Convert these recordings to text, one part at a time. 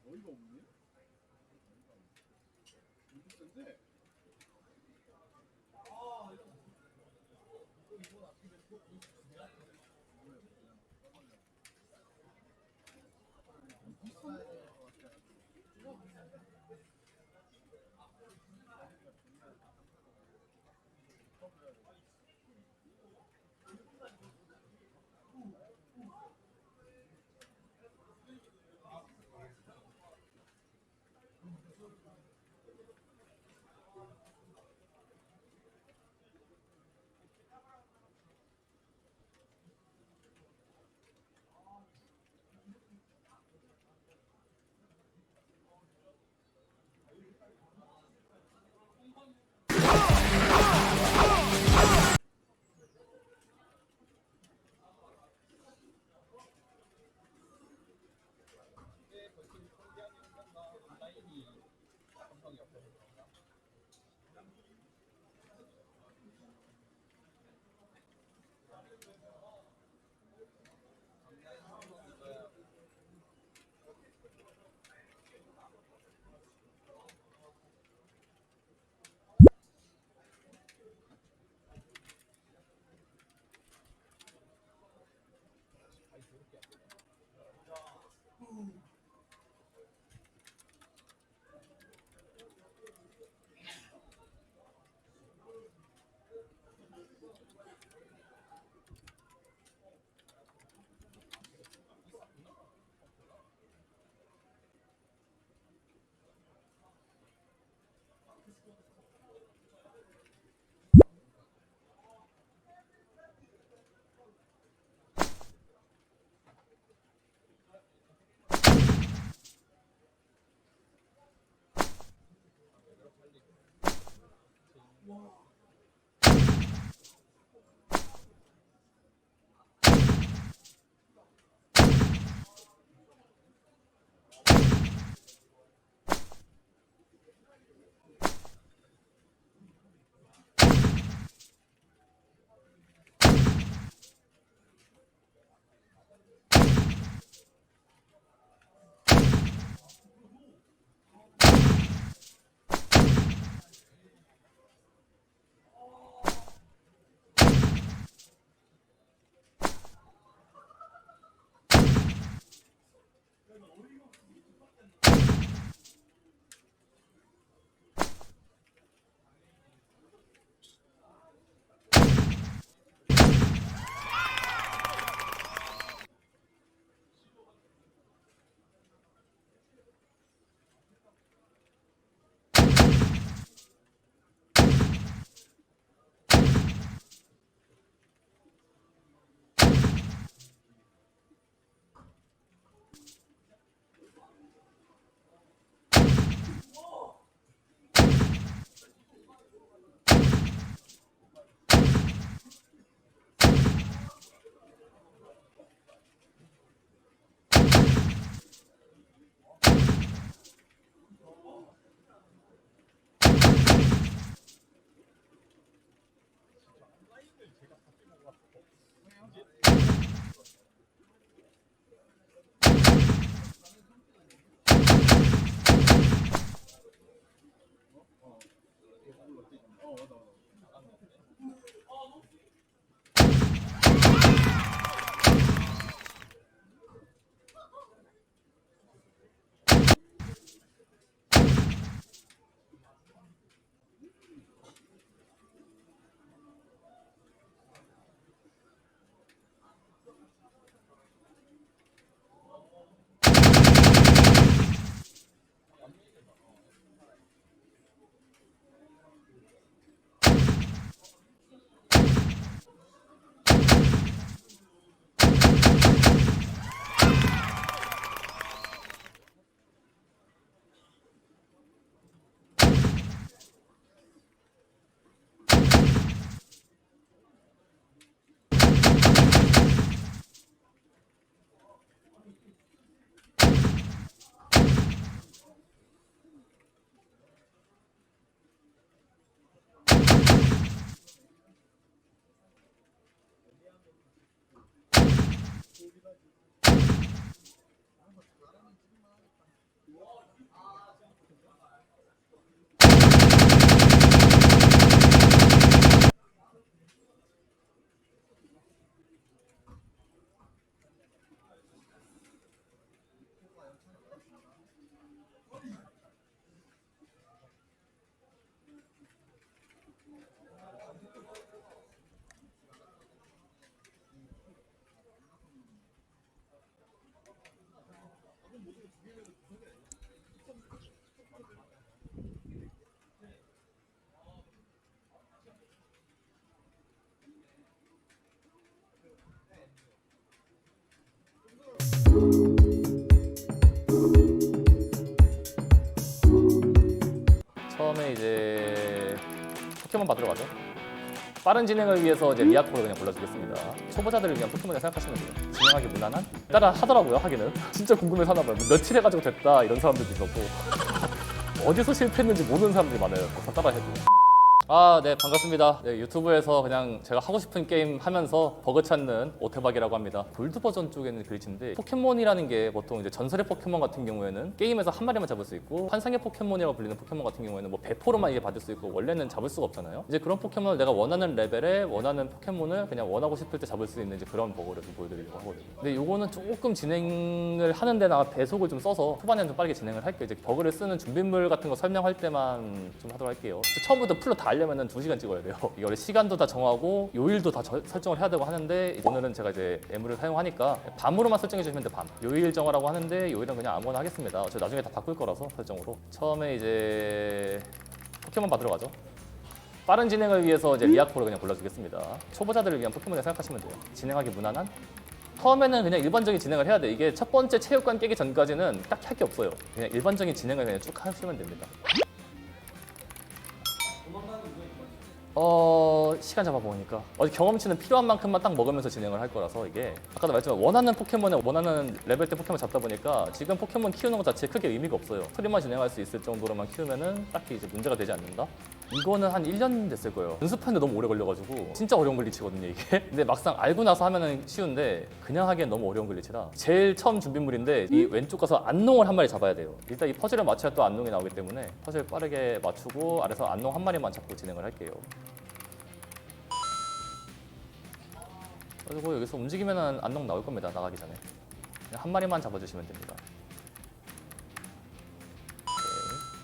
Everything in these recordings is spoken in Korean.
어이가 없네. 인풋인데. 처음에 이제 포켓몬 받으러 가죠. 빠른 진행을 위해서 이제 리아코를 그냥 골라주겠습니다. 초보자들을 위한 포켓몬이라 생각하시면 돼요. 진행하기 무난한? 따라 하더라고요, 하기는. 진짜 궁금해서 하나 봐요. 며칠 해가지고 됐다 이런 사람들도 있었고 어디서 실패했는지 모르는 사람들이 많아요. 다 따라해도. 네, 반갑습니다. 네, 유튜브에서 그냥 제가 하고 싶은 게임 하면서 버그 찾는 오태박이라고 합니다. 골드 버전 쪽에는 글리치인데 포켓몬이라는 게 보통 이제 전설의 포켓몬 같은 경우에는 게임에서 한 마리만 잡을 수 있고 환상의 포켓몬이라고 불리는 포켓몬 같은 경우에는 뭐 배포로만 이게 받을 수 있고 원래는 잡을 수가 없잖아요. 이제 그런 포켓몬을 내가 원하는 레벨에 원하는 포켓몬을 그냥 원하고 싶을 때 잡을 수 있는 이제 그런 버그를 좀 보여드리려고 하거든요. 근데 요거는 조금 진행을 하는 데나 배속을 좀 써서 초반에는 좀 빠르게 진행을 할게요. 이제 버그를 쓰는 준비물 같은 거 설명할 때만 좀 하도록 할게요. 처음부터 풀로 다 하려면 2시간 찍어야 돼요. 이거를 시간도 다 정하고 요일도 다 설정을 해야 되고 하는데 오늘은 제가 이제 애물을 사용하니까 밤으로만 설정해 주시면 돼. 밤. 요일 정하라고 하는데 요일은 그냥 아무거나 하겠습니다. 저 나중에 다 바꿀 거라서 설정으로. 처음에 이제 포켓몬 받으러 가죠. 빠른 진행을 위해서 이제 리아코를 그냥 골라주겠습니다. 초보자들을 위한 포켓몬이라 생각하시면 돼요. 진행하기 무난한? 처음에는 그냥 일반적인 진행을 해야 돼. 이게 첫 번째 체육관 깨기 전까지는 딱히 할 게 없어요. 그냥 일반적인 진행을 그냥 쭉 하시면 됩니다. 시간 잡아보니까 경험치는 필요한 만큼만 딱 먹으면서 진행을 할 거라서 이게 아까도 말했지만 원하는 포켓몬에 원하는 레벨대 포켓몬 잡다 보니까 지금 포켓몬 키우는 것 자체에 크게 의미가 없어요. 스토리만 진행할 수 있을 정도로만 키우면은 딱히 이제 문제가 되지 않는다? 이거는 한 1년 됐을 거예요. 연습하는데 너무 오래 걸려가지고 진짜 어려운 글리치거든요 이게. 근데 막상 알고 나서 하면은 쉬운데 그냥 하기엔 너무 어려운 글리치라 제일 처음 준비물인데 이 왼쪽 가서 안농을 한 마리 잡아야 돼요. 일단 이 퍼즐을 맞춰야 또 안농이 나오기 때문에 퍼즐 빠르게 맞추고 아래서 안농 한 마리만 잡고 진행을 할게요. 그리고 여기서 움직이면 안농 나올 겁니다. 나가기 전에 그냥 한 마리만 잡아주시면 됩니다.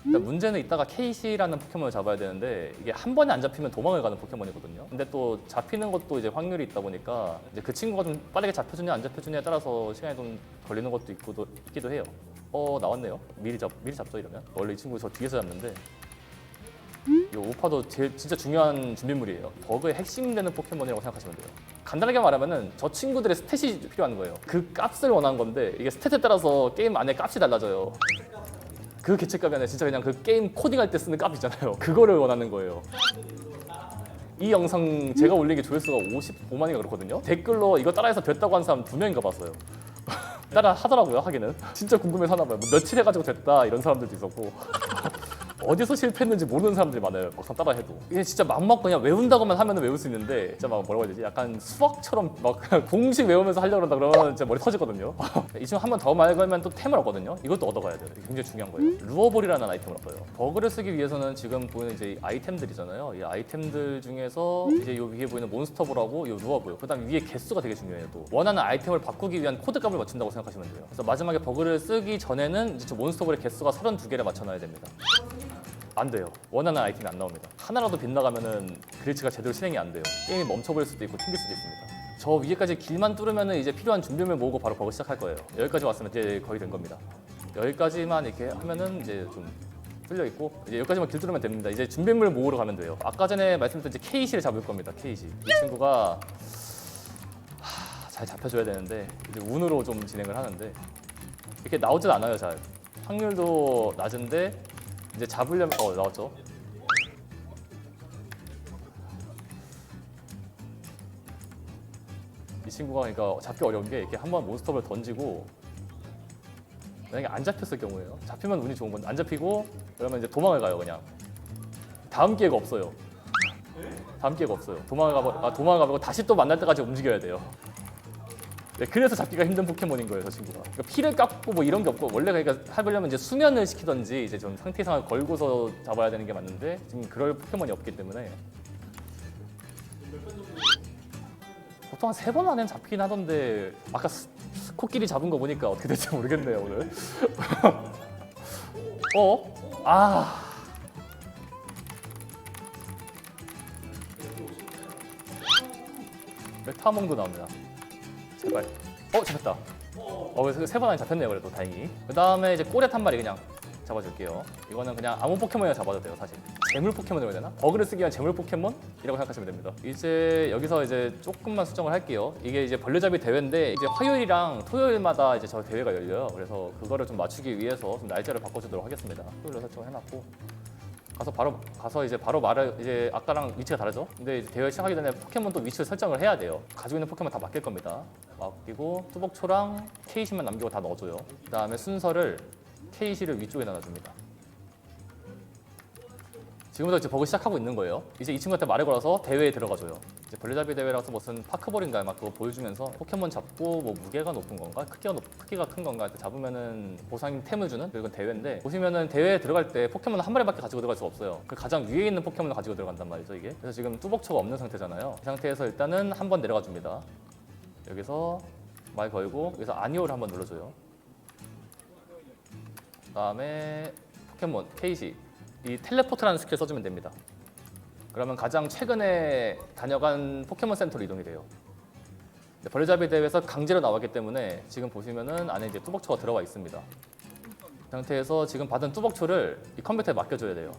일단 문제는 이따가 케이시라는 포켓몬을 잡아야 되는데 이게 한 번에 안 잡히면 도망을 가는 포켓몬이거든요. 근데 또 잡히는 것도 이제 확률이 있다 보니까 이제 그 친구가 좀 빠르게 잡혀주냐 안 잡혀주냐에 따라서 시간이 좀 걸리는 것도 있기도 해요. 나왔네요. 미리 잡죠 이러면. 원래 이 친구 저 뒤에서 잡는데 이 오파도 진짜 중요한 준비물이에요. 버그의 핵심 되는 포켓몬이라고 생각하시면 돼요. 간단하게 말하면은 저 친구들의 스탯이 필요한 거예요. 그 값을 원하는 건데 이게 스탯에 따라서 게임 안에 값이 달라져요. 그 개체값이 아니라 진짜 그냥 그 게임 코딩할 때 쓰는 값 있잖아요. 그거를 원하는 거예요. 이 영상 제가 올린 게 조회수가 55만인가 그렇거든요. 댓글로 이거 따라해서 됐다고 한 사람 2명인가 봤어요. 따라 하더라고요, 하기는. 진짜 궁금해서 하나 봐요. 뭐 며칠 해가지고 됐다 이런 사람들도 있었고 어디서 실패했는지 모르는 사람들이 많아요. 막상 따라해도. 이게 진짜 맘 먹고 그냥 외운다고만 하면 외울 수 있는데 진짜 막 뭐라고 해야 되지? 약간 수학처럼 막 그냥 공식 외우면서 하려고 그런다 그러면 진짜 머리 터지거든요. 이 친구 한 번 더 말 걸면 또 템을 얻거든요. 이것도 얻어가야 돼요. 이게 굉장히 중요한 거예요. 루어볼이라는 아이템을 얻어요. 버그를 쓰기 위해서는 지금 보이는 이제 아이템들이잖아요. 이 아이템들 중에서 이제 요 위에 보이는 몬스터볼하고 요 루어볼, 그다음 위에 개수가 되게 중요해요. 또 원하는 아이템을 바꾸기 위한 코드값을 맞춘다고 생각하시면 돼요. 그래서 마지막에 버그를 쓰기 전에는 이제 저 몬스터볼의 개수가 32개를 맞춰놔야 됩니다. 안 돼요. 원하는 아이템이 안 나옵니다. 하나라도 빗나가면은 글리치가 제대로 실행이 안 돼요. 게임이 멈춰버릴 수도 있고 튕길 수도 있습니다. 저 위에까지 길만 뚫으면은 이제 필요한 준비물 모으고 바로 버그 시작할 거예요. 여기까지 왔으면 이제 거의 된 겁니다. 여기까지만 이렇게 하면은 이제 좀 뚫려 있고 이제 여기까지만 길 뚫으면 됩니다. 이제 준비물 모으러 가면 돼요. 아까 전에 말씀드린 이제 케이시를 잡을 겁니다. 케이시. 이 친구가 잘 잡혀줘야 되는데 이제 운으로 좀 진행을 하는데 이렇게 나오질 않아요. 잘. 확률도 낮은데 이제 잡으려면 나왔죠. 이 친구가 그러니까 잡기 어려운 게 이렇게 한번 몬스터볼 던지고 만약에 안 잡혔을 경우에요. 잡히면 운이 좋은 건데 안 잡히고 그러면 이제 도망을 가요. 그냥 다음 기회가 없어요. 다음 기회가 없어요. 도망을 가고 다시 또 만날 때까지 움직여야 돼요. 네, 그래서 잡기가 힘든 포켓몬인 거예요, 저 친구가. 그러니까 피를 깎고 뭐 이런 게 없고 원래 그러니까 해보려면 이제 수면을 시키던지 이제 좀 상태 이상을 걸고서 잡아야 되는 게 맞는데 지금 그럴 포켓몬이 없기 때문에 보통 한 3번 안에는 잡히긴 하던데 아까 코끼리 잡은 거 보니까 어떻게 될지 모르겠네요 오늘. 메타몽도 나옵니다. 제발. 잡혔다. 그래서 세 번 안에 잡혔네요. 그래도 다행히. 그 다음에 이제 꼬렛 한 마리 그냥 잡아줄게요. 이거는 그냥 아무 포켓몬이나 잡아도 돼요, 사실. 재물 포켓몬이라고 해야 되나? 버그를 쓰기 위한 재물 포켓몬이라고 생각하시면 됩니다. 이제 여기서 이제 조금만 수정을 할게요. 이게 이제 벌레잡이 대회인데 이제 화요일이랑 토요일마다 이제 저 대회가 열려요. 그래서 그거를 좀 맞추기 위해서 좀 날짜를 바꿔주도록 하겠습니다. 토요일로 설정을 해놨고 가서 이제 바로 말을 이제 아까랑 위치가 다르죠? 근데 이제 대회 시작하기 전에 포켓몬 또 위치를 설정을 해야 돼요. 가지고 있는 포켓몬 다 맡길 겁니다. 맡기고 뚜벅초랑 케이시만 남기고 다 넣어줘요. 그 다음에 순서를 케이시를 위쪽에 놔줍니다. 지금부터 이제 버그 시작하고 있는 거예요. 이제 이 친구한테 말을 걸어서 대회에 들어가줘요. 이제 벌레잡이 대회라서 무슨 파크볼인가 막 그거 보여주면서 포켓몬 잡고 뭐 무게가 높은 건가 크기가 큰 건가 이렇게 잡으면은 보상템을 주는 그런 대회인데, 보시면은 대회에 들어갈 때 포켓몬 한 마리밖에 가지고 들어갈 수가 없어요. 그 가장 위에 있는 포켓몬을 가지고 들어간단 말이죠 이게. 그래서 지금 뚜벅초가 없는 상태잖아요. 이 상태에서 일단은 한번 내려가 줍니다. 여기서 말 걸고 여기서 아니오를 한번 눌러줘요. 그다음에 포켓몬 케이시 이 텔레포트라는 스킬 써주면 됩니다. 그러면 가장 최근에 다녀간 포켓몬 센터로 이동이 돼요. 벌레잡이 대회에서 강제로 나왔기 때문에 지금 보시면은 안에 이제 뚜벅초가 들어와 있습니다. 이 상태에서 지금 받은 뚜벅초를 이 컴퓨터에 맡겨줘야 돼요.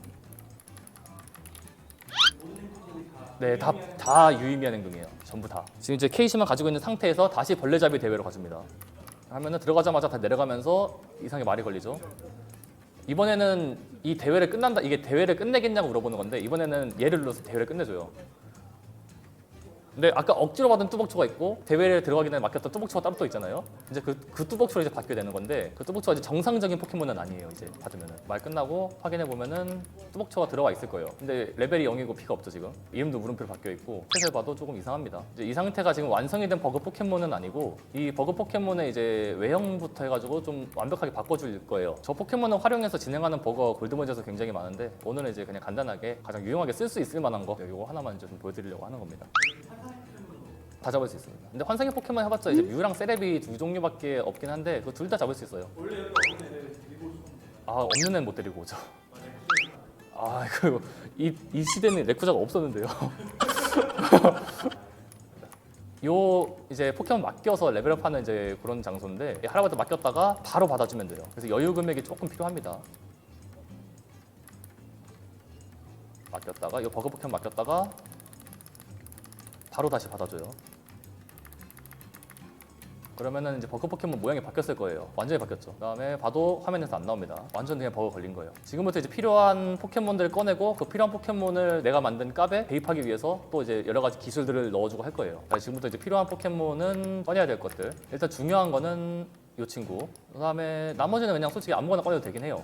네, 다 유의미한 행동이에요. 전부 다. 지금 이제 케이시만 가지고 있는 상태에서 다시 벌레잡이 대회로 가줍니다. 하면은 들어가자마자 다 내려가면서 이상하게 말이 걸리죠. 이번에는 이 대회를 끝난다, 이게 대회를 끝내겠냐고 물어보는 건데 이번에는 얘를 눌러서 대회를 끝내줘요. 근데 아까 억지로 받은 뚜벅초가 있고 대회를 들어가기 전에 맡겼던 뚜벅초가 따로 또 있잖아요. 이제 그 뚜벅초를 이제 받게 되는 건데 그 뚜벅초가 이제 정상적인 포켓몬은 아니에요. 이제 받으면은 말 끝나고 확인해 보면은 뚜벅초가 들어와 있을 거예요. 근데 레벨이 0이고 피가 없죠 지금. 이름도 물음표로 바뀌어 있고 셋을 봐도 조금 이상합니다. 이제 이 상태가 지금 완성이 된 버그 포켓몬은 아니고 이 버그 포켓몬의 이제 외형부터 해가지고 좀 완벽하게 바꿔줄 거예요. 저 포켓몬을 활용해서 진행하는 버거 골드머즈에서 굉장히 많은데 오늘은 이제 그냥 간단하게 가장 유용하게 쓸 수 있을 만한 거 이거 하나만 좀 보여드리려고 하는 겁니다. 다 잡을 수 있습니다. 근데 환상의 포켓몬 해봤자 이제 뮤랑 세레비 두 종류밖에 없긴 한데 그 둘 다 잡을 수 있어요. 원래 여기 없는 애들 데리고 오셨는데. 없는 애는 못 데리고 오죠. 이 시대는 레쿠자가 없었는데요. 요 이제 포켓몬 맡겨서 레벨업하는 이제 그런 장소인데 할아버지 맡겼다가 바로 받아주면 돼요. 그래서 여유 금액이 조금 필요합니다. 맡겼다가 이 버그 포켓몬 맡겼다가 바로 다시 받아줘요. 그러면은 이제 버그 포켓몬 모양이 바뀌었을 거예요. 완전히 바뀌었죠. 그다음에 봐도 화면에서 안 나옵니다. 완전 그냥 버그 걸린 거예요. 지금부터 이제 필요한 포켓몬들을 꺼내고 그 필요한 포켓몬을 내가 만든 값에 대입하기 위해서 또 이제 여러 가지 기술들을 넣어주고 할 거예요. 지금부터 이제 필요한 포켓몬은 꺼내야 될 것들. 일단 중요한 거는 이 친구. 그다음에 나머지는 그냥 솔직히 아무거나 꺼내도 되긴 해요.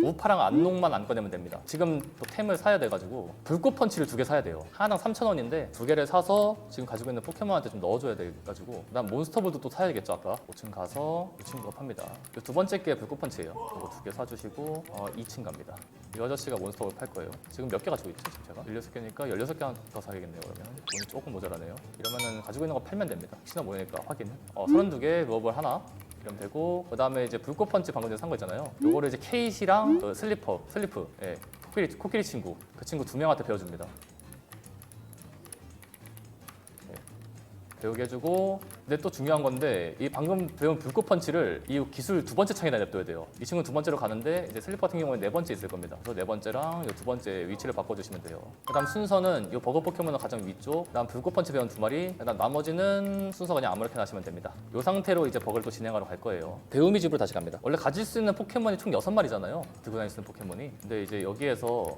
우파랑 안농만 안 꺼내면 됩니다. 지금 또 템을 사야 돼가지고 불꽃 펀치를 2개 사야 돼요. 하나당 3,000원인데 2개를 사서 지금 가지고 있는 포켓몬한테 좀 넣어줘야 돼가지고 그다음 몬스터볼도 또 사야겠죠. 아까 5층 가서 이 친구가 팝니다. 이 두 번째 게 불꽃 펀치예요. 이거 2개 사주시고 2층 갑니다. 이 아저씨가 몬스터볼 팔 거예요. 지금 몇 개 가지고 있죠? 지금 제가 16개니까 16개 더 사야겠네요. 그러면 돈이 조금 모자라네요. 이러면은 가지고 있는 거 팔면 됩니다. 혹시나 모르니까 확인. 32개 루어볼 하나 이러면 되고, 그 다음에 이제 불꽃 펀치 방금 전에 산 거 있잖아요. 요거를 이제 케이시랑 그 슬리프, 예, 코끼리 친구, 그 친구 2명한테 배워줍니다. 예, 배우게 해주고, 근데 또 중요한 건데 이 방금 배운 불꽃 펀치를 이 기술 2번째 창에다 냅둬야 돼요. 이 친구는 2번째로 가는데 이제 슬리퍼 같은 경우는 4번째 있을 겁니다. 그래서 4번째랑 이 2번째 위치를 바꿔주시면 돼요. 그다음 순서는 이 버거 포켓몬은 가장 위쪽, 그다음 불꽃 펀치 배운 2마리, 그다음 나머지는 순서 그냥 아무렇게나 하시면 됩니다. 이 상태로 이제 버거를 또 진행하러 갈 거예요. 배우미 집으로 다시 갑니다. 원래 가질 수 있는 포켓몬이 총 6마리잖아요. 들고 다닐 수 있는 포켓몬이. 근데 이제 여기에서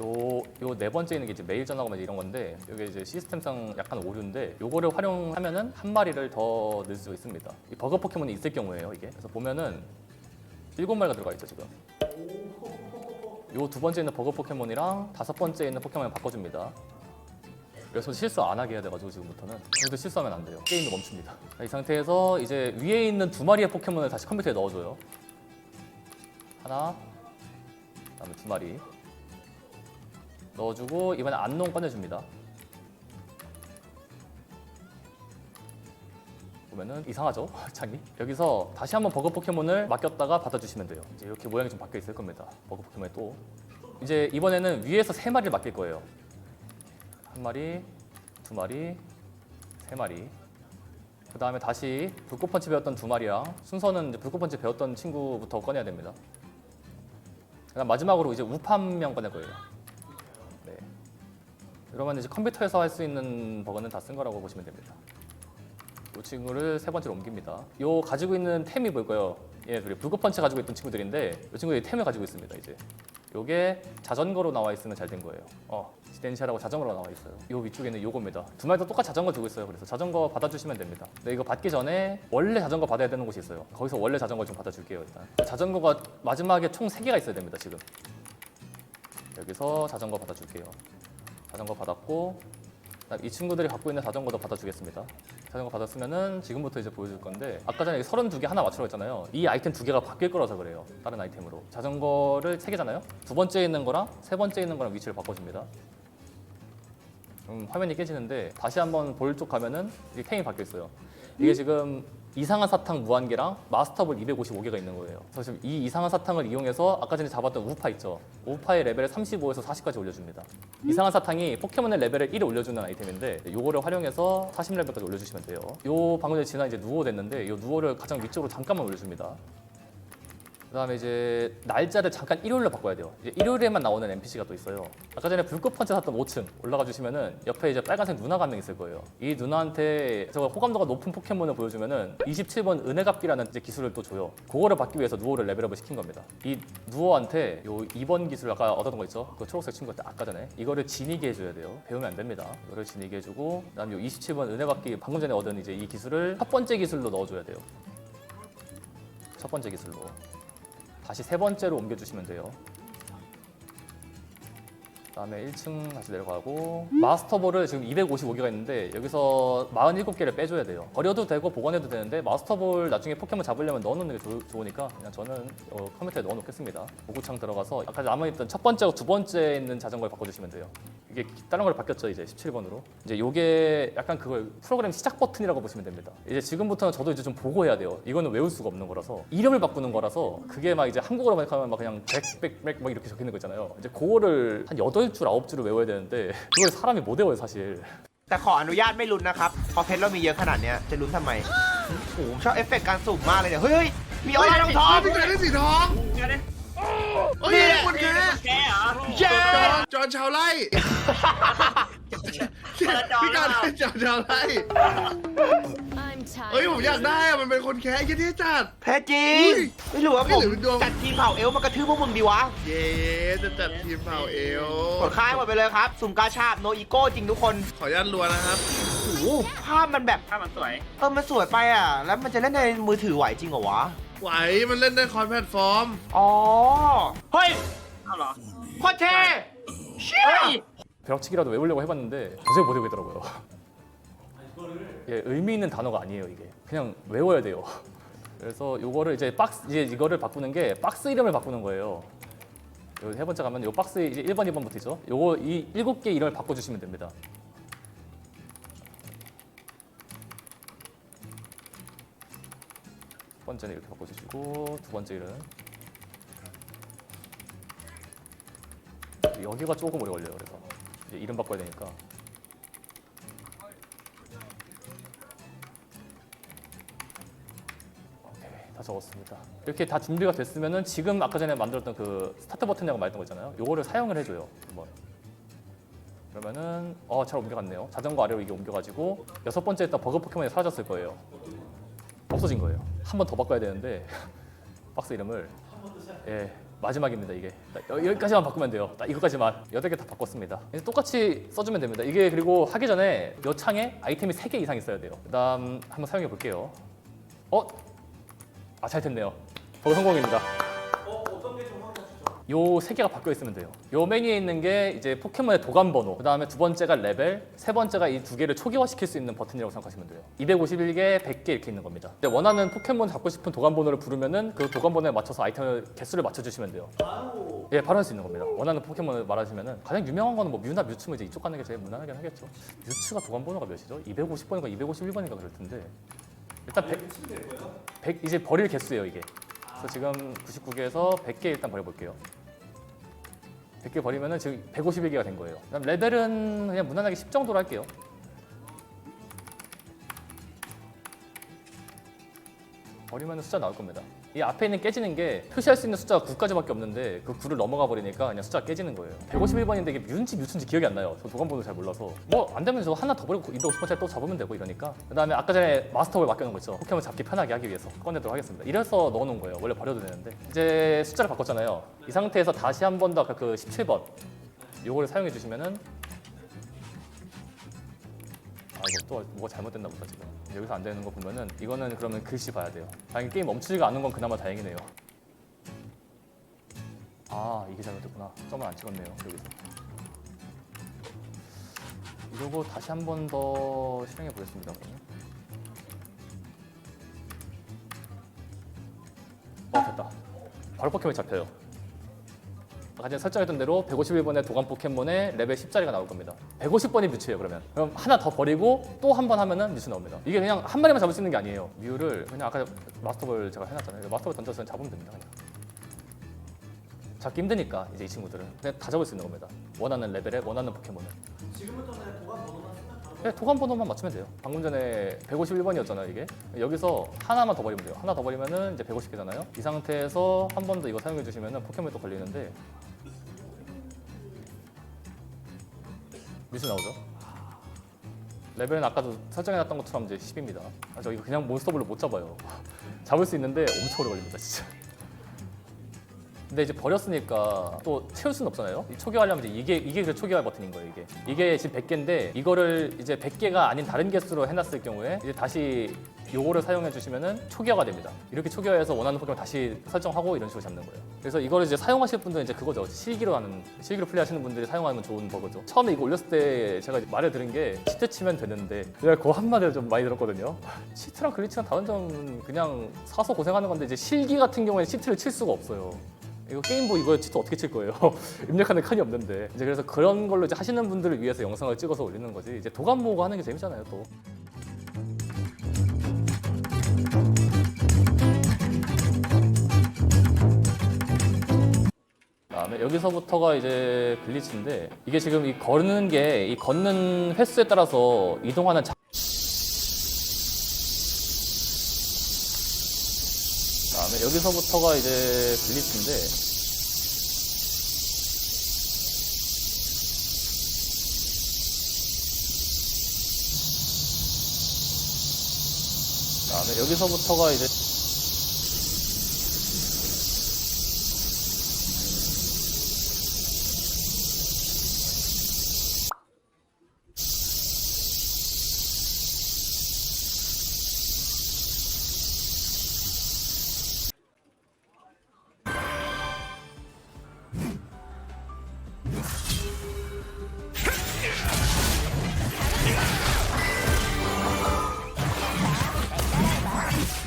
요 네 번째 있는 게 이제 메일 전화가 이런 건데, 이게 이제 시스템상 약간 오류인데 요거를 활용하면은 한 마리를 더 넣을 수 있습니다. 이 버거 포켓몬이 있을 경우에요, 이게. 그래서 보면은 7마리가 들어가 있죠, 지금. 요 2번째 있는 버거 포켓몬이랑 5번째 있는 포켓몬을 바꿔줍니다. 그래서 실수 안 하게 해야 돼가지고 지금부터는. 그래도 실수하면 안 돼요. 게임도 멈춥니다. 이 상태에서 이제 위에 있는 2마리의 포켓몬을 다시 컴퓨터에 넣어줘요. 하나, 그다음에 2마리. 넣어주고 이번에 안농 꺼내줍니다. 보면은 이상하죠? 창이. 여기서 다시 한번 버그 포켓몬을 맡겼다가 받아주시면 돼요. 이제 이렇게 모양이 좀 바뀌어 있을 겁니다. 버그 포켓몬이 또. 이제 이번에는 위에서 3마리를 맡길 거예요. 1마리, 2마리, 3마리. 그 다음에 다시 불꽃펀치 배웠던 두 마리랑 순서는 이제 불꽃펀치 배웠던 친구부터 꺼내야 됩니다. 그다음 마지막으로 이제 우파 한 명 꺼낼 거예요. 네. 이러면 이제 컴퓨터에서 할 수 있는 버그는 다 쓴 거라고 보시면 됩니다. 이 친구를 세 번째로 옮깁니다. 요 가지고 있는 템이 뭘까요? 예, 그리고 불꽃펀치 가지고 있던 친구들인데 이 친구들이 템을 가지고 있습니다. 이제 요게 자전거로 나와 있으면 잘 된 거예요. 지덴시아라고 자전거로 나와 있어요. 요 위쪽에는 요겁니다. 두 마리 다 똑같이 자전거 들고 있어요. 그래서 자전거 받아주시면 됩니다. 근데 이거 받기 전에 원래 자전거 받아야 되는 곳이 있어요. 거기서 원래 자전거 좀 받아줄게요. 일단 자전거가 마지막에 총 3개가 있어야 됩니다. 지금 여기서 자전거 받아줄게요. 자전거 받았고 이 친구들이 갖고 있는 자전거도 받아주겠습니다. 자전거 받았으면은 지금부터 이제 보여줄 건데 아까 전에 32개 하나 맞추라고 했잖아요. 이 아이템 2개가 바뀔 거라서 그래요. 다른 아이템으로. 자전거를 3개잖아요. 두 번째 있는 거랑 세 번째 있는 거랑 위치를 바꿔줍니다. 화면이 깨지는데 다시 한번 볼 쪽 가면은 이게 템이 바뀌어 있어요. 이게 지금 이상한 사탕 무한개랑 마스터볼 255개가 있는 거예요. 그래서 지금 이 이상한 사탕을 이용해서 아까 전에 잡았던 우파 있죠. 우파의 레벨을 35에서 40까지 올려줍니다. 이상한 사탕이 포켓몬의 레벨을 1에 올려주는 아이템인데 이거를 활용해서 40레벨까지 올려주시면 돼요. 요 방금 전에 지난 이제 누워 됐는데 이 누워를 가장 위쪽으로 잠깐만 올려줍니다. 그다음에 이제 날짜를 잠깐 일요일로 바꿔야 돼요. 이제 일요일에만 나오는 NPC가 또 있어요. 아까 전에 불꽃펀치 샀던 5층 올라가 주시면은 옆에 이제 빨간색 누나가 한 명 있을 거예요. 이 누나한테 저 호감도가 높은 포켓몬을 보여주면은 27번 은혜갑기라는 이제 기술을 또 줘요. 그거를 받기 위해서 누워를 레벨업을 시킨 겁니다. 이 누워한테 요 2번 기술 아까 얻었던 거 있죠? 그 초록색 친구한테 아까 전에 이거를 지니게 해줘야 돼요. 배우면 안 됩니다. 이거를 지니게 해주고 그다음 요 27번 은혜갑기 방금 전에 얻은 이제 이 기술을 첫 번째 기술로 넣어줘야 돼요. 첫 번째 기술로. 다시 세 번째로 옮겨주시면 돼요. 그다음에 1층 다시 내려가고 마스터볼을 지금 255개가 있는데 여기서 47개를 빼줘야 돼요. 버려도 되고 보관해도 되는데 마스터볼 나중에 포켓몬 잡으려면 넣어놓는 게 좋으니까 그냥 저는 컴퓨터에 넣어놓겠습니다. 보구창 들어가서 아까 남아있던 첫 번째하고 두 번째 있는 자전거를 바꿔주시면 돼요. 이게 다른 걸로 바뀌었죠. 이제 17번으로. 이제 요게 약간 그걸 프로그램 시작 버튼이라고 보시면 됩니다. 이제 지금부터는 저도 이제 좀 보고 해야 돼요. 이거는 외울 수가 없는 거라서 이름을 바꾸는 거라서 그게 막 이제 한국어로 하면 막 그냥 막 이렇게 적혀 있는 거 있잖아요. 이제 그거를 한 8줄 9줄을 외워야 되는데 그걸 사람이 못 외워요 사실. แต่ขออนุญาตไม่ลุ้นนะครับเพราะเพชรเรามีเยอะขนาดเนี้ยจะลุ้นทำไมโอ้โหผมชอบเอฟเฟกต์การสุ่มมากเลยเนี่ยเฮ้ยมีออร่าทองทอง พี่เกิดได้สีทองเฮ้ยคนแค่ แกเหรอ เย้ จอนชาวไร่พี่เกิดได้จอนชาวไร่ I'm เฮ้ย tired. ผมอยากได้อะมันเป็นคนแค่ยี่ที่จัด แพ้จริงไม่รู้ว่าผม ไม่หรือดวง จัดทีมเผ่าเอลมากระทืบพวกมึงดีวะ เย้จะจัดทีมเผ่าเอล กดค่ายหมดไปเลยครับ สุ่มกาชาบโนอีโก้จริงทุกคน ขออนุญาตรัวนะครับ โอ้โหภาพมันแบบ ถ้ามันสวย มันสวยไปอ่ะ แล้วมันจะเล่นในมือถือไหวจริงเหรอวะ ไหวมันเล่นได้คอนแพลตฟอร์ม อ๋อ เฮ้ย เอาเหรอ โคตรเท่เชี่ย เฮ้ย 벼락치기라도 외우려고 해봤는데 도저히 못 외우겠더라고요. 예, 의미 있는 단어가 아니에요 이게. 그냥 외워야 돼요. 그래서 요거를 이제 이거를 바꾸는 게 박스 이름을 바꾸는 거예요. 요 세 번째 가면 요 박스 이제 1번, 2번부터죠. 요거 이 7개 이름을 바꿔주시면 됩니다. 첫 번째는 이렇게 바꿔주시고 두 번째 이름 여기가 조금 오래 걸려요. 그래서 이제 이름 바꿔야 되니까. 오케이, 다 적었습니다. 이렇게 다 준비가 됐으면은 지금 아까 전에 만들었던 그 스타트 버튼이라고 말했던 거 있잖아요. 요거를 사용을 해줘요. 한번. 그러면은 잘 옮겨갔네요. 자전거 아래로 이게 옮겨가지고 6번째 했던 버그 포켓몬이 사라졌을 거예요. 없어진 거예요. 한 번 더 바꿔야 되는데 박스 이름을 마지막입니다. 이게 여기까지만 바꾸면 돼요. 딱 이거까지만 8개 다 바꿨습니다. 이제 똑같이 써주면 됩니다. 이게 그리고 하기 전에 이 창에 아이템이 3개 이상 있어야 돼요. 그다음 한번 사용해 볼게요. 잘 됐네요. 버그 성공입니다. 요 3개가 바뀌어 있으면 돼요. 요 메뉴에 있는 게 이제 포켓몬의 도감 번호, 그 다음에 두 번째가 레벨, 세 번째가 이 두 개를 초기화 시킬 수 있는 버튼이라고 생각하시면 돼요. 251개, 100개 이렇게 있는 겁니다. 근데 원하는 포켓몬 잡고 싶은 도감 번호를 부르면은 그 도감 번호에 맞춰서 아이템 개수를 맞춰주시면 돼요. 바로 할 수 있는 겁니다. 원하는 포켓몬을 말하시면은 가장 유명한 거는 뭐 뮤나 뮤츠면 이제 이쪽 가는 게 제일 무난하긴 하겠죠. 뮤츠가 도감 번호가 몇이죠? 250번인가 251번인가 그럴 텐데 일단 100 이제 버릴 개수예요 이게. 그래서 지금 99개에서 100개 일단 버려볼게요. 100개 버리면은 지금 151개가 된 거예요. 그다음 레벨은 그냥 무난하게 10 정도로 할게요. 버리면 숫자 나올 겁니다. 이 앞에 있는 깨지는 게 표시할 수 있는 숫자가 9까지밖에 없는데 그 9를 넘어가 버리니까 그냥 숫자가 깨지는 거예요. 151번인데 이게 뮤인지 뮤츠인지 기억이 안 나요. 저 도감번호 잘 몰라서. 뭐 안 되면 저 하나 더 버리고 250번째 또 잡으면 되고 이러니까. 그다음에 아까 전에 마스터볼 맡겨놓은 거 있죠. 포켓몬 잡기 편하게 하기 위해서 꺼내도록 하겠습니다. 이래서 넣어놓은 거예요. 원래 버려도 되는데. 이제 숫자를 바꿨잖아요. 이 상태에서 다시 한 번 더 아까 그 17번 요거를 사용해 주시면은 이거 또 뭐가 잘못됐나 보다 지금. 여기서 안 되는 거 보면은 이거는 그러면 글씨 봐야 돼요. 다행히 게임 멈추지가 않은 건 그나마 다행이네요. 아 이게 잘못됐구나. 점을 안 찍었네요 여기서. 이러고 다시 한 번 더 실행해 보겠습니다. 됐다. 바로 포켓몬이 잡혀요. 아까 전에 설정했던 대로 151번의 도감 포켓몬의 레벨 10짜리가 나올 겁니다. 150번이 뮤츠예요 그러면. 그럼 하나 더 버리고 또 한 번 하면은 뮤츠 나옵니다. 이게 그냥 한 마리만 잡을 수 있는 게 아니에요. 뮤를 그냥 아까 마스터볼 제가 해놨잖아요. 마스터볼 던져서 잡으면 됩니다 그냥. 잡기 힘드니까 이제 이 친구들은 그냥 다 잡을 수 있는 겁니다. 원하는 레벨에 원하는 포켓몬을. 지금부터는 도감 번호만 쓰면 바로 네, 도감 번호만 맞추면 돼요. 방금 전에 151번이었잖아요 이게. 여기서 하나만 더 버리면 돼요. 하나 더 버리면은 이제 150개잖아요. 이 상태에서 한 번 더 이거 사용해 주시면은 포켓몬이 또 걸리는데 뮤즈 나오죠. 레벨은 아까도 설정해놨던 것처럼 이제 10입니다. 저 이거 그냥 몬스터볼로 못 잡아요. 잡을 수 있는데 엄청 오래 걸립니다 진짜. 근데 이제 버렸으니까 또 채울 수는 없잖아요. 초기화하려면 이제 이게 그 초기화 버튼인 거예요 이게 지금 100개인데 이거를 이제 100개가 아닌 다른 개수로 해놨을 경우에 이제 다시 요거를 사용해 주시면은 초기화가 됩니다. 이렇게 초기화해서 원하는 포켓몬 다시 설정하고 이런 식으로 잡는 거예요. 그래서 이거를 이제 사용하실 분들은 이제 그거죠. 실기로 플레이하시는 분들이 사용하면 좋은 버거죠. 처음에 이거 올렸을 때 제가 말을 들은 게 치트 치면 되는데 제가 그 한마디를 좀 많이 들었거든요. 치트랑 글리치랑 다른 점은 그냥 사서 고생하는 건데 이제 실기 같은 경우에는 치트를 칠 수가 없어요. 이거 게임보 이거 치트 어떻게 칠 거예요? 입력하는 칸이 없는데 이제 그래서 그런 걸로 이제 하시는 분들을 위해서 영상을 찍어서 올리는 거지. 이제 도감 모으고 하는 게 재밌잖아요 또. 그다음에 여기서부터가 이제 글리치인데 이게 지금 이 걷는 게 이 걷는 횟수에 따라서 이동하는 그다음에 여기서부터가 이제 글리치인데 그다음에 여기서부터가 이제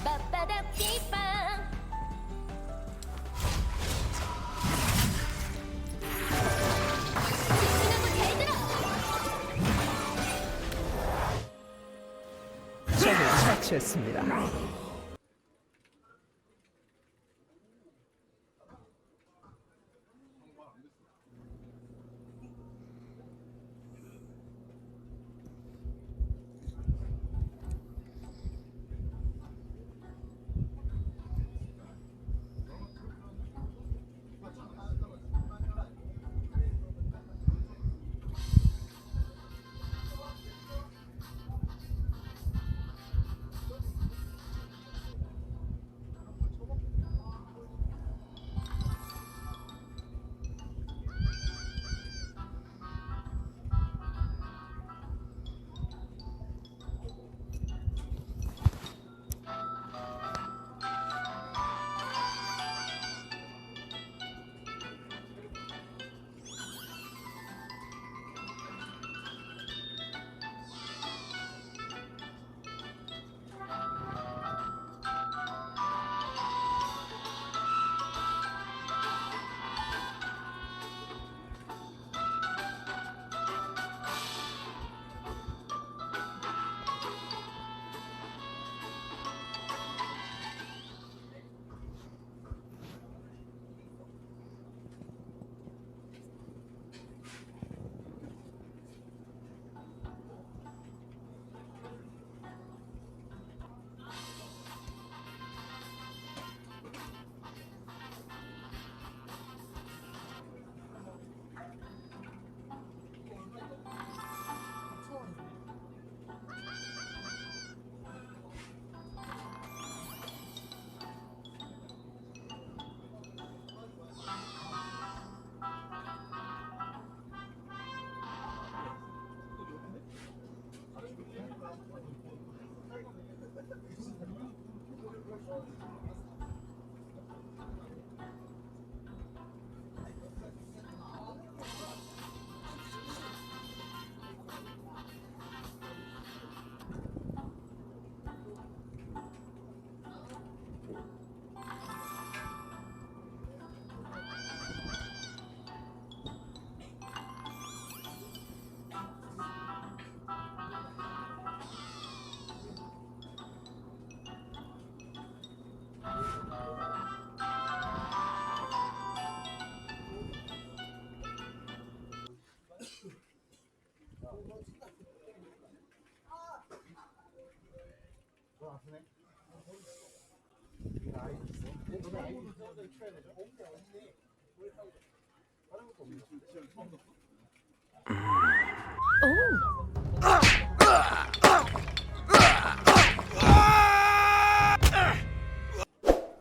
빠빠다삐빠. 집중하고 잘 들어. 적을 처치했습니다.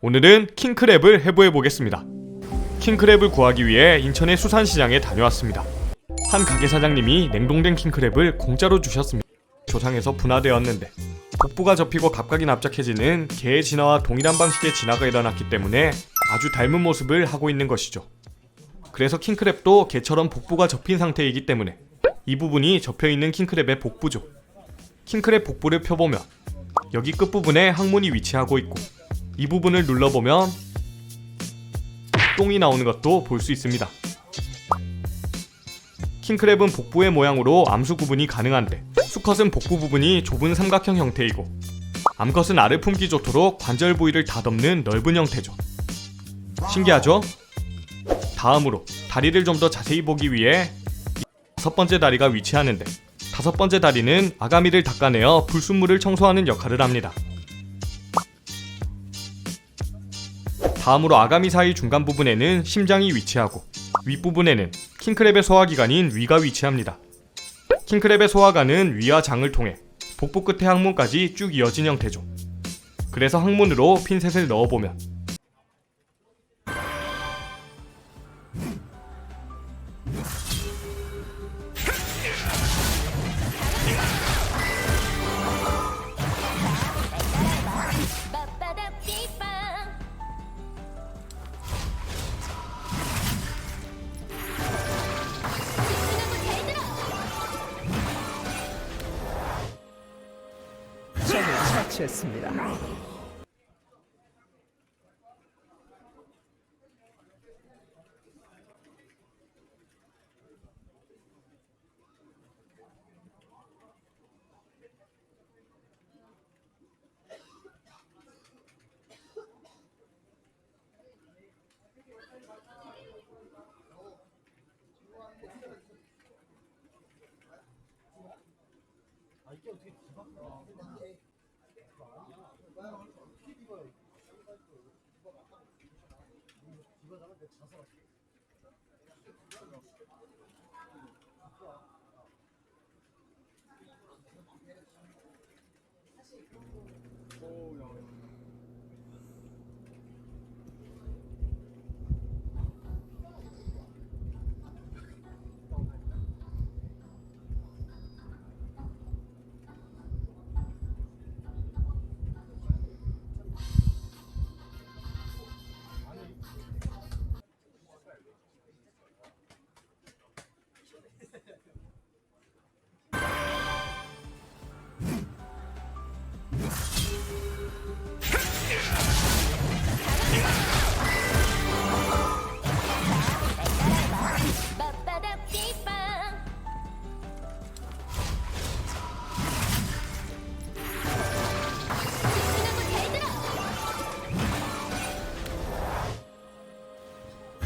오늘은 킹크랩을 해부해 보겠습니다. 킹크랩을 구하기 위해 인천의 수산시장에 다녀왔습니다. 한 가게 사장님이 냉동된 킹크랩을 공짜로 주셨습니다. 조상에서 분화되었는데 복부가 접히고 갑각이 납작해지는 개의 진화와 동일한 방식의 진화가 일어났기 때문에 아주 닮은 모습을 하고 있는 것이죠. 그래서 킹크랩도 개처럼 복부가 접힌 상태이기 때문에 이 부분이 접혀있는 킹크랩의 복부죠. 킹크랩 복부를 펴보면 여기 끝부분에 항문이 위치하고 있고 이 부분을 눌러보면 똥이 나오는 것도 볼 수 있습니다. 킹크랩은 복부의 모양으로 암수 구분이 가능한데 수컷은 복부 부분이 좁은 삼각형 형태이고 암컷은 알을 품기 좋도록 관절 부위를 다 덮는 넓은 형태죠. 신기하죠? 다음으로 다리를 좀 더 자세히 보기 위해 5번째 다리가 위치하는데 5번째 다리는 아가미를 닦아내어 불순물을 청소하는 역할을 합니다. 다음으로 아가미 사이 중간 부분에는 심장이 위치하고 윗부분에는 킹크랩의 소화기관인 위가 위치합니다. 킹크랩의 소화관은 위와 장을 통해 복부 끝에 항문까지 쭉 이어진 형태죠. 그래서 항문으로 핀셋을 넣어보면 빠빠다 삐빵 적을 처치했습니다. 빠빠다 삐빵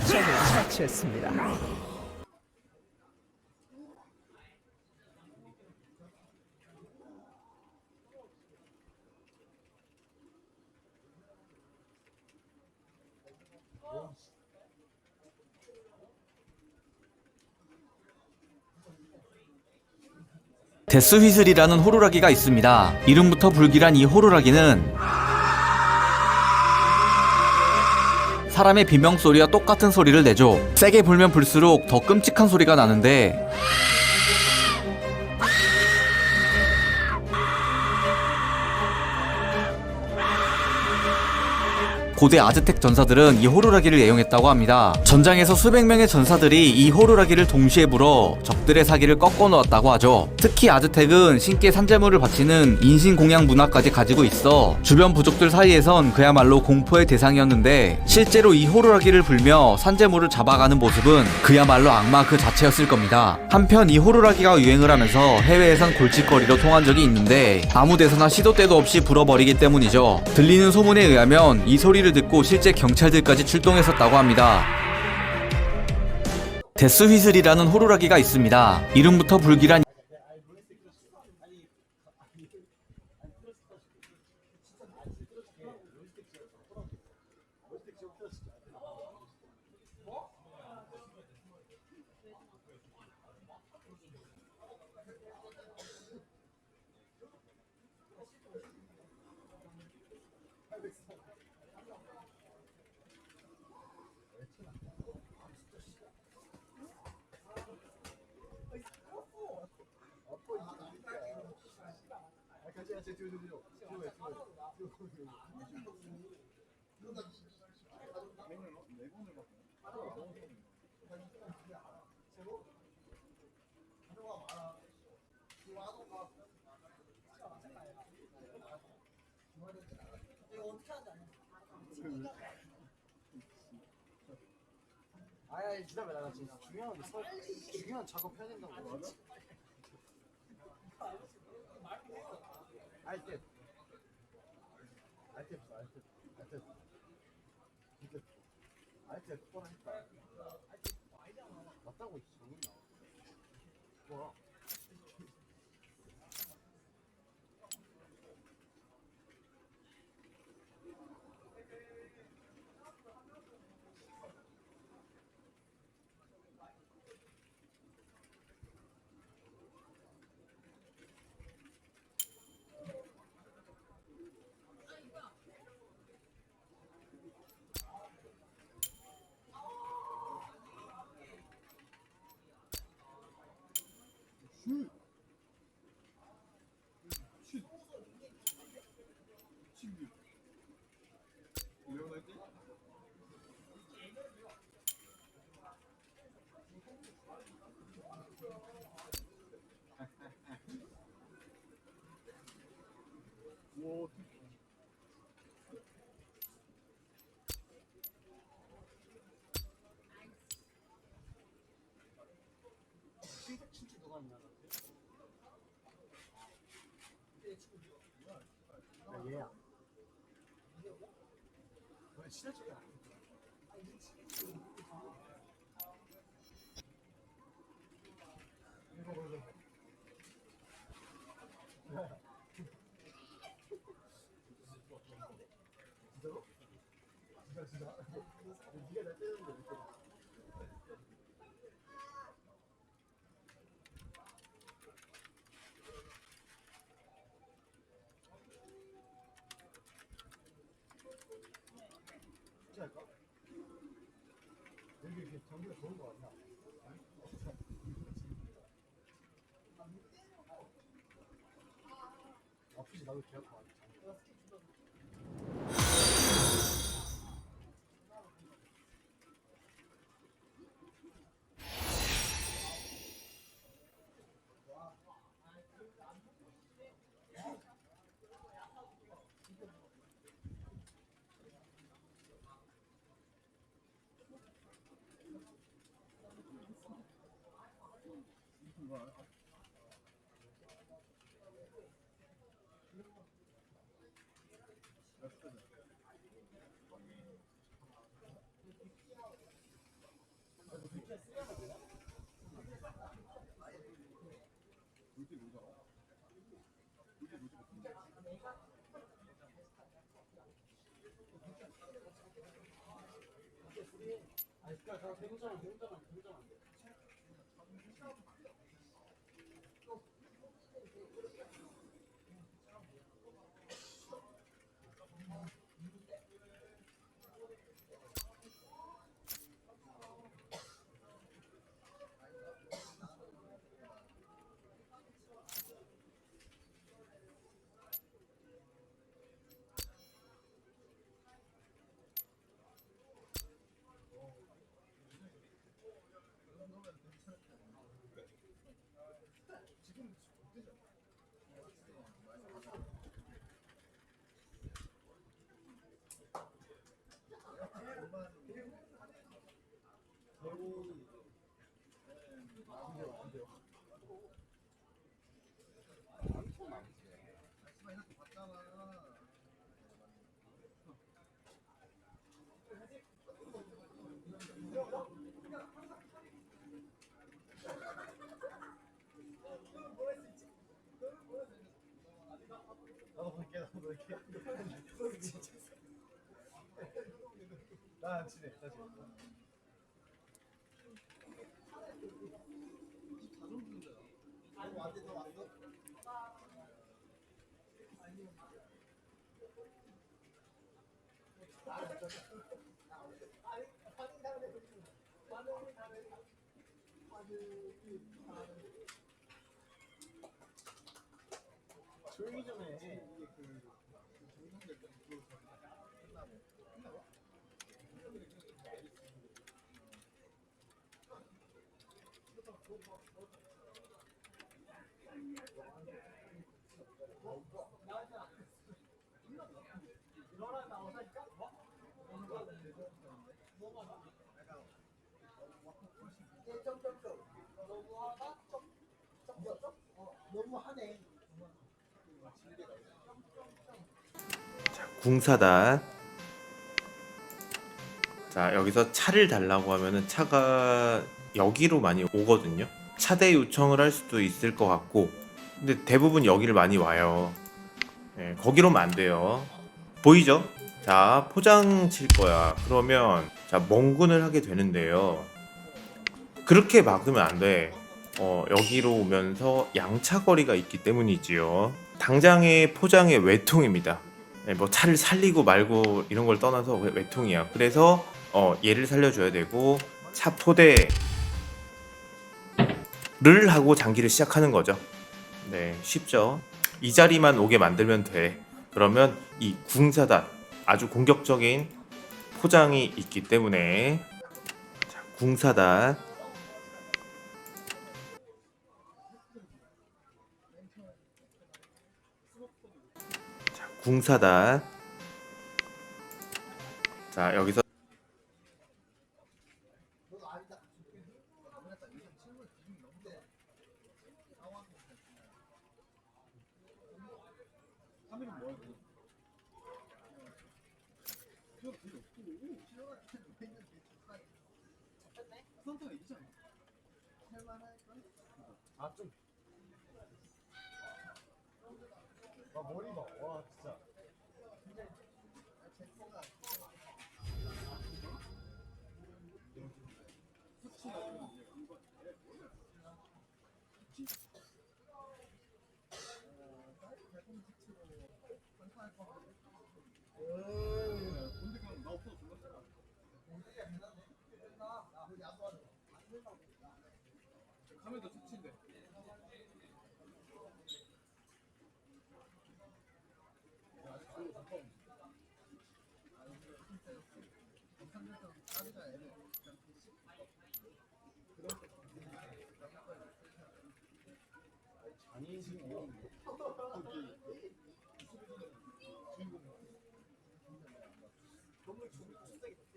적을 처치했습니다. 데스 휘슬이라는 호루라기가 있습니다. 이름부터 불길한 이 호루라기는 사람의 비명소리와 똑같은 소리를 내죠. 세게 불면 불수록 더 끔찍한 소리가 나는데 고대 아즈텍 전사들은 이 호루라기를 애용했다고 합니다. 전장에서 수백 명의 전사들이 이 호루라기를 동시에 불어 적들의 사기를 꺾어 놓았다고 하죠. 특히 아즈텍은 신께 산재물을 바치는 인신공양 문화까지 가지고 있어 주변 부족들 사이에선 그야말로 공포의 대상이었는데 실제로 이 호루라기를 불며 산재물을 잡아가는 모습은 그야말로 악마 그 자체였을 겁니다. 한편 이 호루라기가 유행을 하면서 해외에선 골칫거리로 통한 적이 있는데 아무 데서나 시도 때도 없이 불어버리기 때문이죠. 들리는 소문에 의하면 이 소리를 듣고 실제 경찰들까지 출동했었다고 합니다. 데스 휘슬이라는 호루라기가 있습니다. 이름부터 불길한 아야 기다려 나 지금 중요한 작업 해야 된다고. 맞아? 알뜰 뻔하니까 맞다고 정했나? 뭐? 진짜 누가 안 나가? 야 얘야. 왜 진짜 찍어? 진짜로? 진짜? 네가 날 때렸는데 왜 때려? 진짜 할까? 여기 이렇게 전기가 좋은 거 같나? 아프지 나도 개 아파. 아니 그니까 저 대문자만 안 돼. 나도 볼게. 나 친해. 나 친해. 너 왔대, 너 왔어? 조용히 좀 해. 너무하네. 궁사단. 자, 여기서 차를 달라고 하면은 차가 여기로 많이 오거든요. 차대 요청을 할 수도 있을 것 같고, 근데 대부분 여기를 많이 와요. 네, 거기로는 안 돼요. 보이죠? 자, 포장 칠 거야. 그러면 자, 멍군을 하게 되는데요. 그렇게 막으면 안 돼. 여기로 오면서 양차거리가 있기 때문이지요. 당장의 포장의 외통입니다. 네, 뭐 차를 살리고 말고 이런 걸 떠나서 외통이야. 그래서 얘를 살려줘야 되고, 차 포대를 하고 장기를 시작하는 거죠. 네, 쉽죠. 이 자리만 오게 만들면 돼. 그러면 이 궁사단, 아주 공격적인 포장이 있기 때문에. 자, 궁사단. 자, 궁사단. 자, 여기서 머리 봐. 와, 진짜.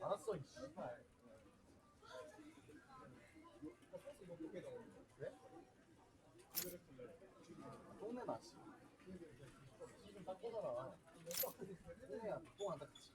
알았어, 이 씨발. 똥내 나, 씨. 지금 딱 보잖아. 똥내야, 똥안 닦지.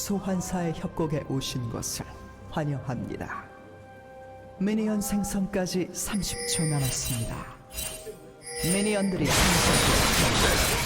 소환사의 협곡에 오신 것을 환영합니다. 미니언 생성까지 30초 남았습니다. 미니언들이 생성되었습니다.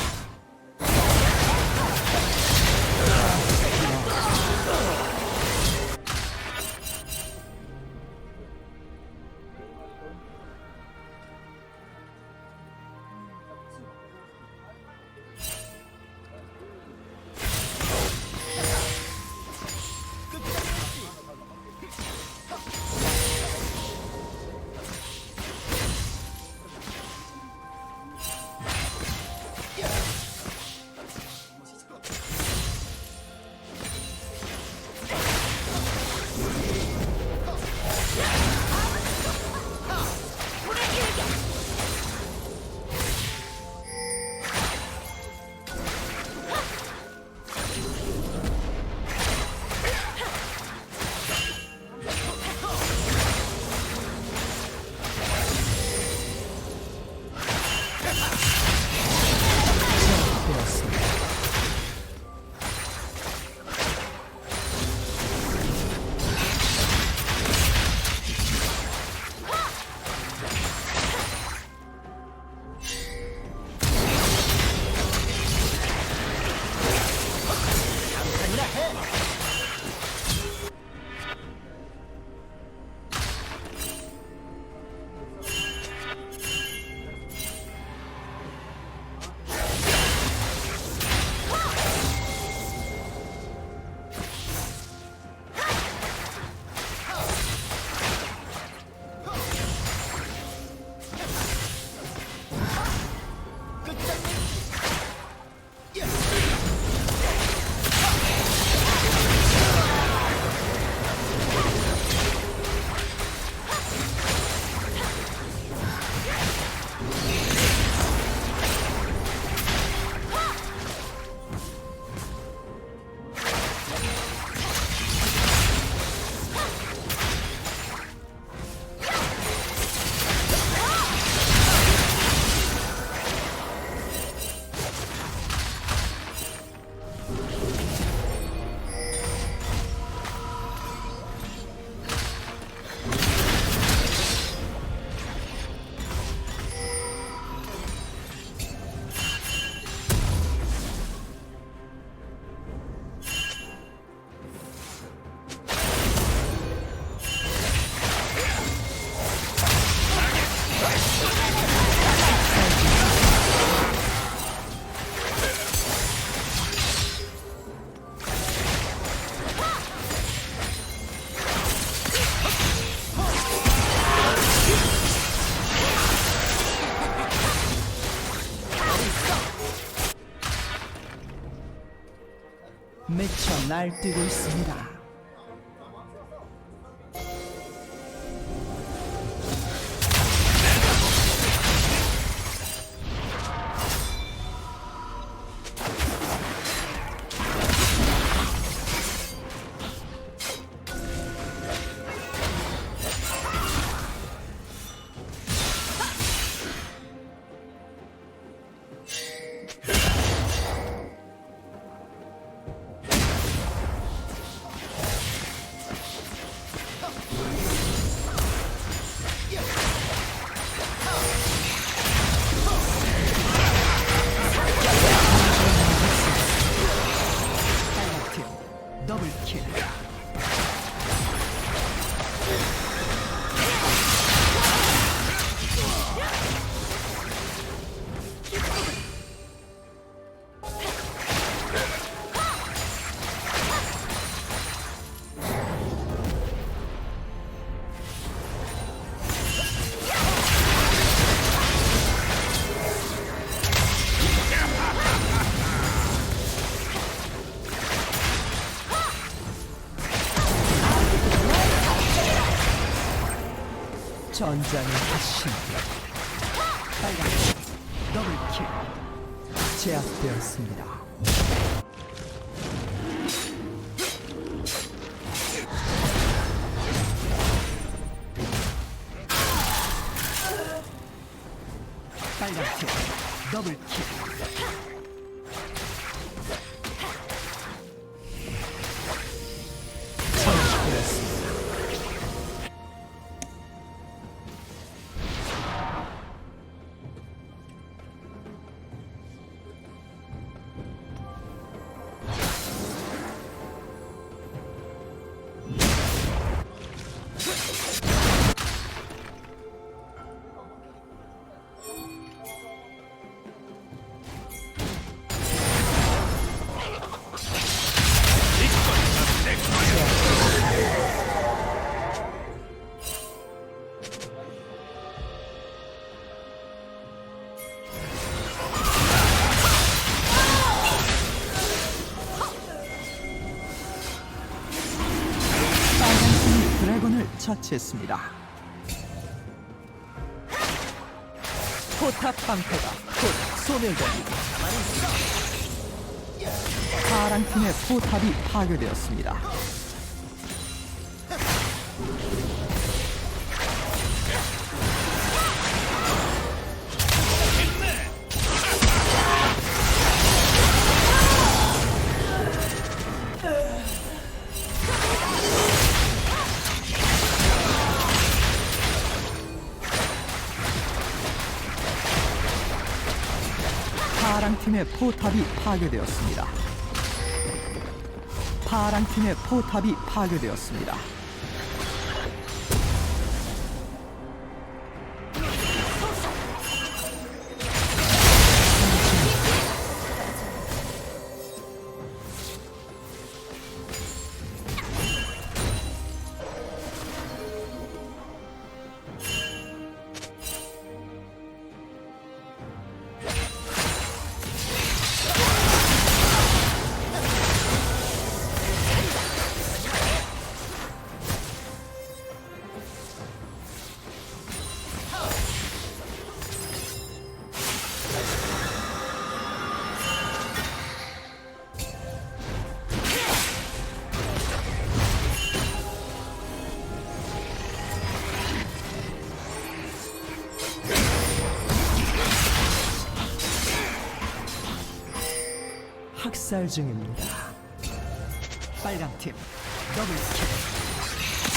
미쳐 날뛰고 있습니다. 빨간팀 더블킬. 전장의 화신. 빨간팀 더블킬. 제압되었습니다. 빨간팀 더블킬. 처치되었습니다. 빨간팀이 드래곤을 처치했습니다. 포탑 방패가 곧 소멸됩니다. 파랑팀의 포탑이 파괴되었습니다. 파랑팀의 포탑이 파괴되었습니다. 파랑팀의 포탑이 파괴되었습니다. 학살 중입니다. 빨간팀 더블킬.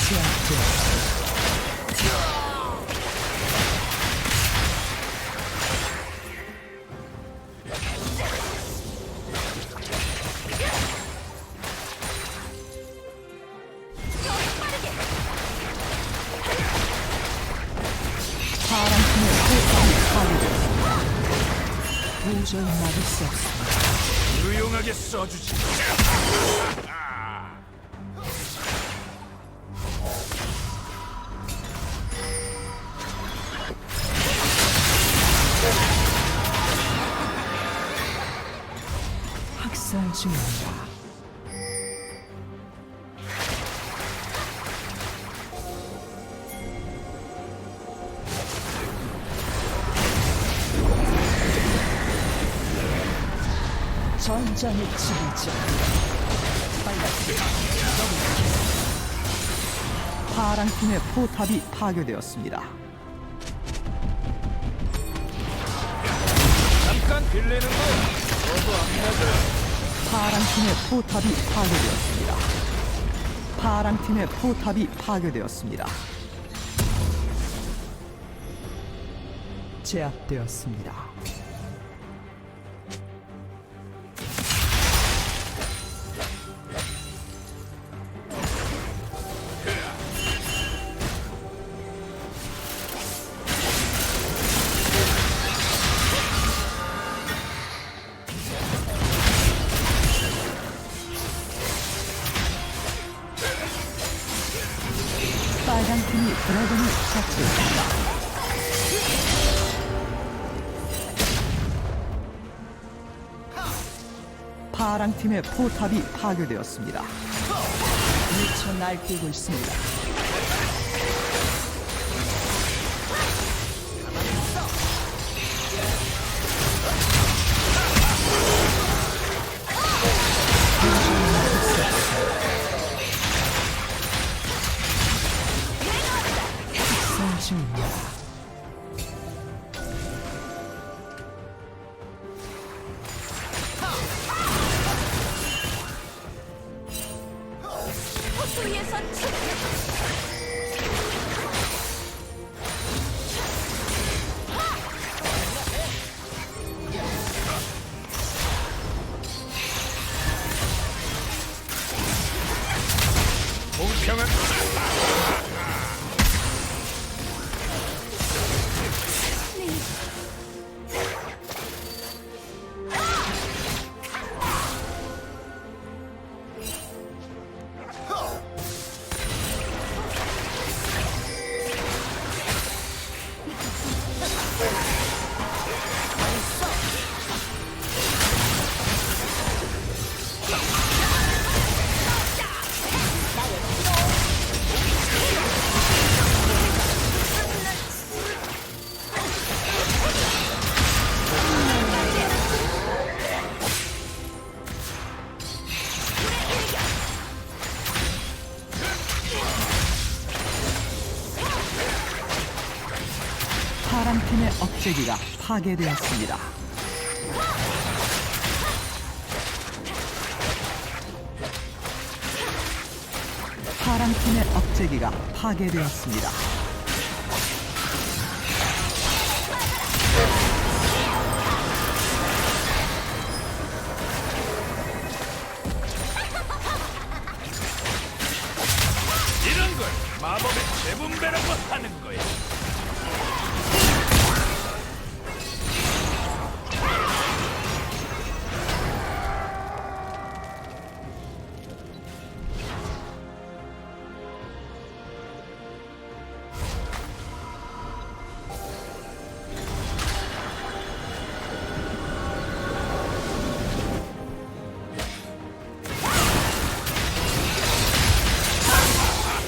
제압되었습니다. 파랑팀의 포탑이 파괴되었습니다. 도저히 막을 수 없습니다. 유용하게 써주지. 학살 중입니다. 전장의 지배자. 빨갛게 파랑 팀의 포탑이 파괴되었습니다. 파랑 팀의 포탑이 파괴되었습니다. 파랑 팀의 포탑이 파괴되었습니다. 제압되었습니다. 빨간 팀이 드래곤을 처치했습니다. 파랑 팀의 포탑이 파괴되었습니다. 미쳐 날뛰고 있습니다. 성중입니다. 호수에서 파랑 팀의 억제기가 파괴되었습니다. 파랑 팀의 억제기가 파괴되었습니다. 이런 걸 마법의 재분배라고 하는 거야.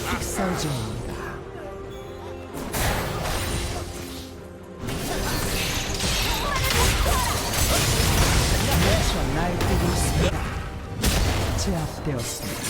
학살 중입니다. 미쳐 날뛰고 있습니다. 제압되었습니다.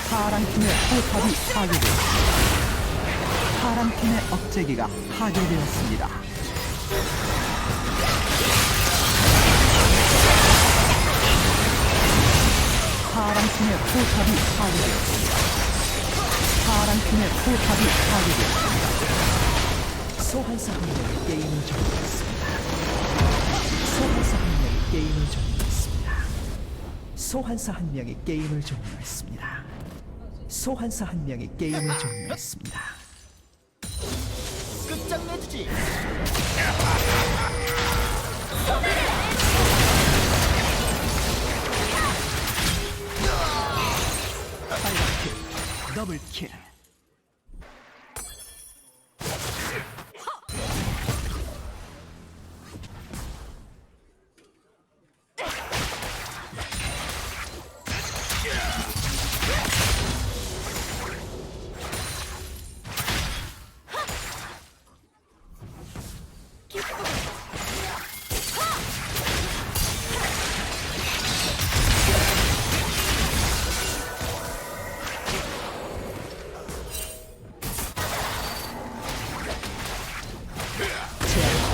파랑 팀의 포탑이 파괴되었습니다. 파랑 팀의 억제기가 파괴되었습니다. 파랑 팀의 포탑이 파괴되었습니다. 파랑 팀의 포탑이 파괴되었습니다. 소환사 한 명이 게임을 종료했습니다. 소환사 한 명이 게임을 종료했습니다. 소환사 한 명이 게임을 종료했습니다. 소환사 한 명이 게임을 종료했습니다. 끝장내주지. 빨갛게 더블킬.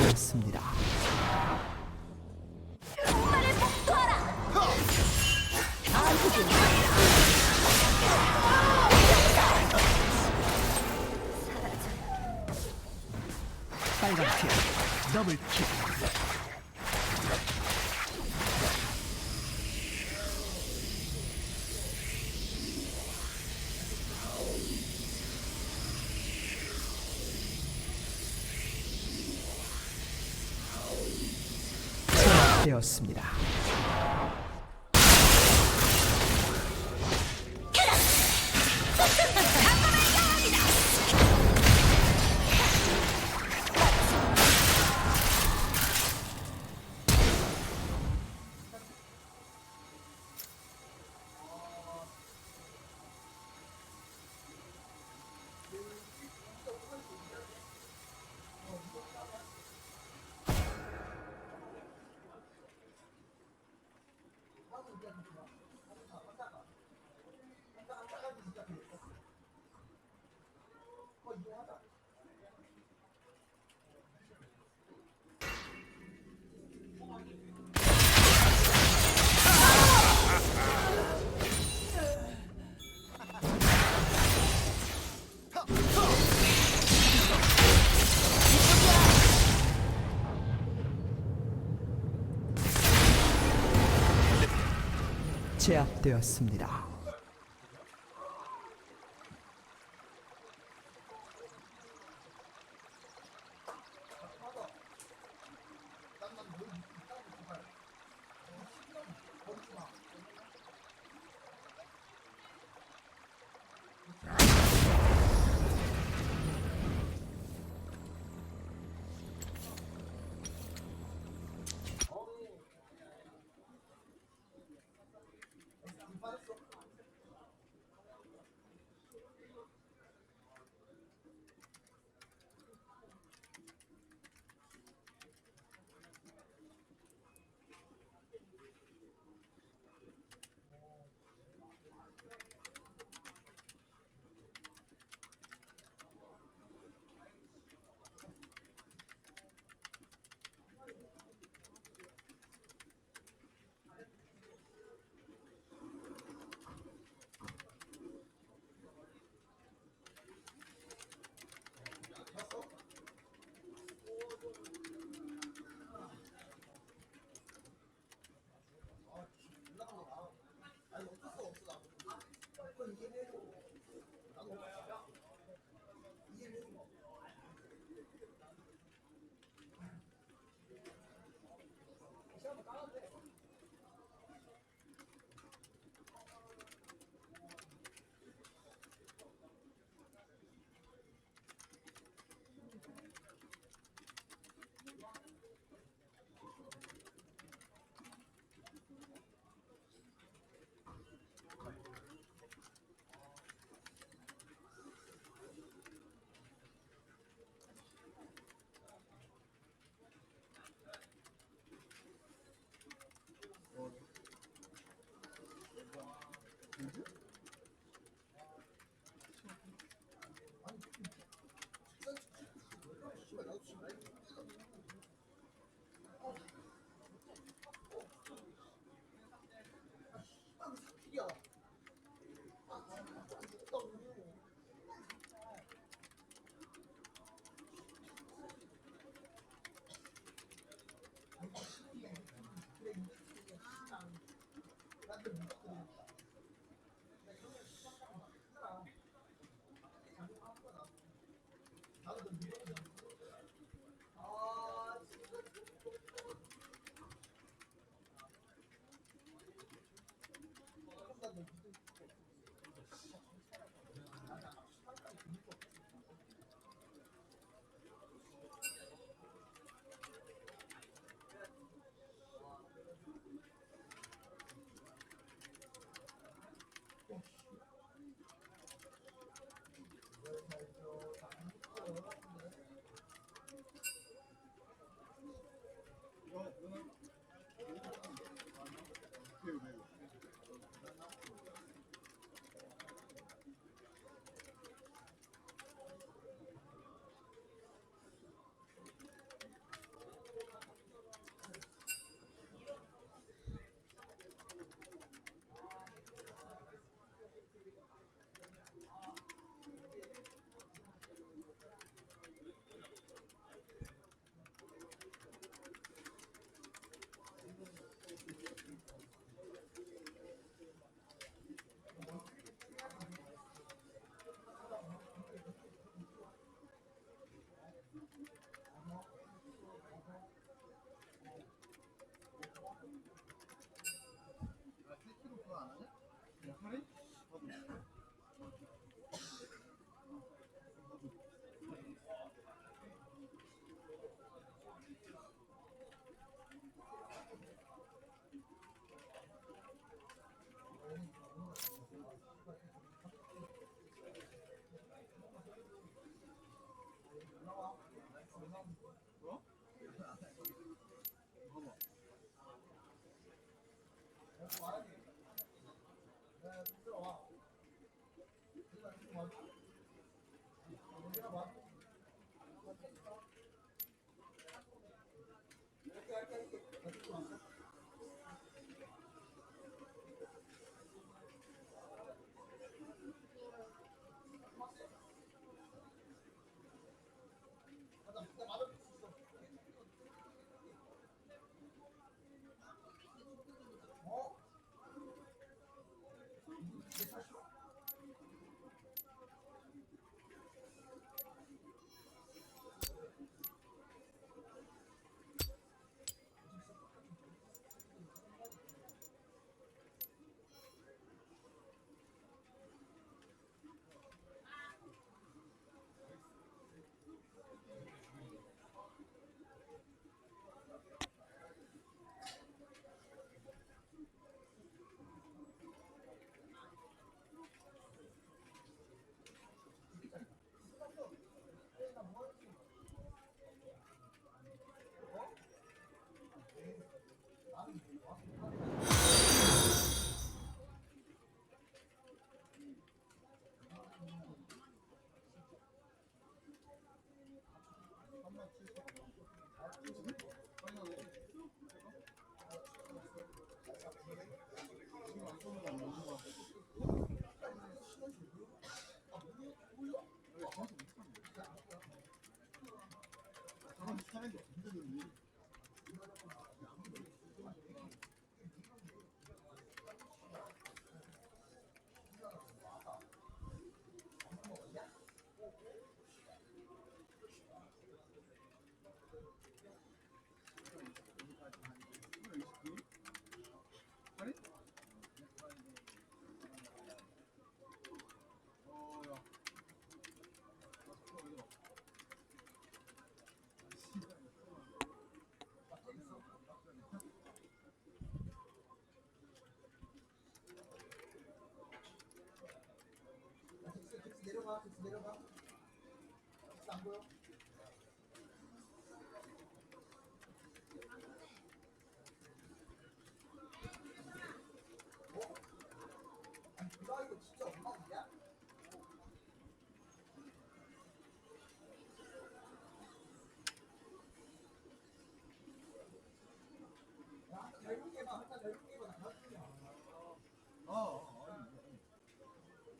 제압되었습니다. 나를 복도하라. 아프군. 빨간킬. 더블킬. 제압되었습니다. 제압되었습니다.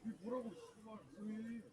이게 뭐라고 씨발 뭐해?